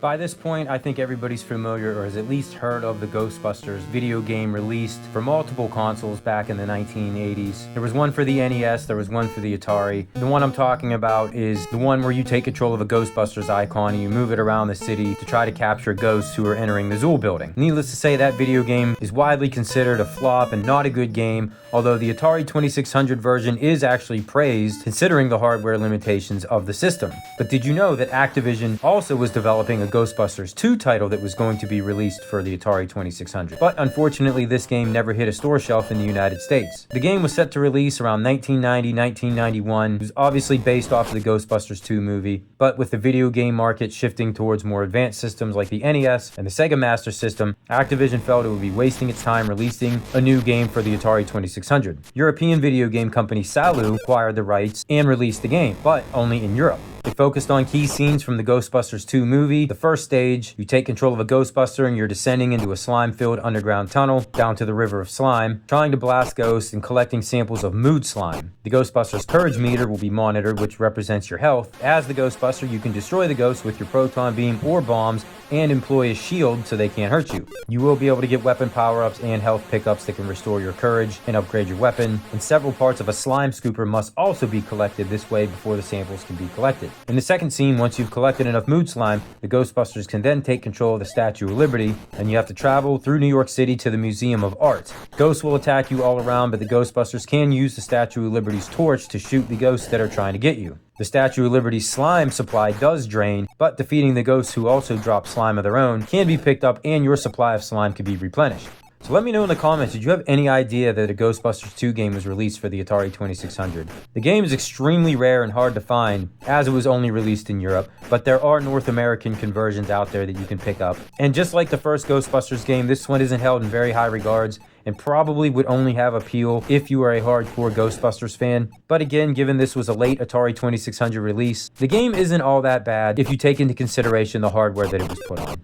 By this point, I think everybody's familiar or has at least heard of the Ghostbusters video game released for multiple consoles back in the 1980s. There was one for the NES, there was one for the Atari. The one I'm talking about is the one where you take control of a Ghostbusters icon and you move it around the city to try to capture ghosts who are entering the Zool building. Needless to say, that video game is widely considered a flop and not a good game, although the Atari 2600 version is actually praised considering the hardware limitations of the system. But did you know that Activision also was developing a Ghostbusters 2 title that was going to be released for the Atari 2600? But unfortunately, this game never hit a store shelf in the United States. The game was set to release around 1990-1991. It was obviously based off of the Ghostbusters 2 movie, but with the video game market shifting towards more advanced systems like the NES and the Sega Master System, Activision felt it would be wasting its time releasing a new game for the Atari 2600. European video game company Salu acquired the rights and released the game, but only in Europe. It focused on key scenes from the Ghostbusters 2 movie. The first stage, you take control of a Ghostbuster and you're descending into a slime-filled underground tunnel down to the river of slime, trying to blast ghosts and collecting samples of mood slime. The Ghostbuster's courage meter will be monitored, which represents your health. As the Ghostbuster, you can destroy the ghosts with your proton beam or bombs and employ a shield so they can't hurt you. You will be able to get weapon power-ups and health pickups that can restore your courage and upgrade your weapon, and several parts of a slime scooper must also be collected this way before the samples can be collected. In the second scene, once you've collected enough mood slime, the Ghostbusters can then take control of the Statue of Liberty, and you have to travel through New York City to the Museum of Art. Ghosts will attack you all around, but the Ghostbusters can use the Statue of Liberty's torch to shoot the ghosts that are trying to get you. The Statue of Liberty's slime supply does drain, but defeating the ghosts who also drop slime of their own can be picked up and your supply of slime can be replenished. So let me know in the comments, did you have any idea that a Ghostbusters 2 game was released for the Atari 2600? The game is extremely rare and hard to find, as it was only released in Europe, but there are North American conversions out there that you can pick up. And just like the first Ghostbusters game, this one isn't held in very high regards, and probably would only have appeal if you are a hardcore Ghostbusters fan. But again, given this was a late Atari 2600 release, the game isn't all that bad if you take into consideration the hardware that it was put on.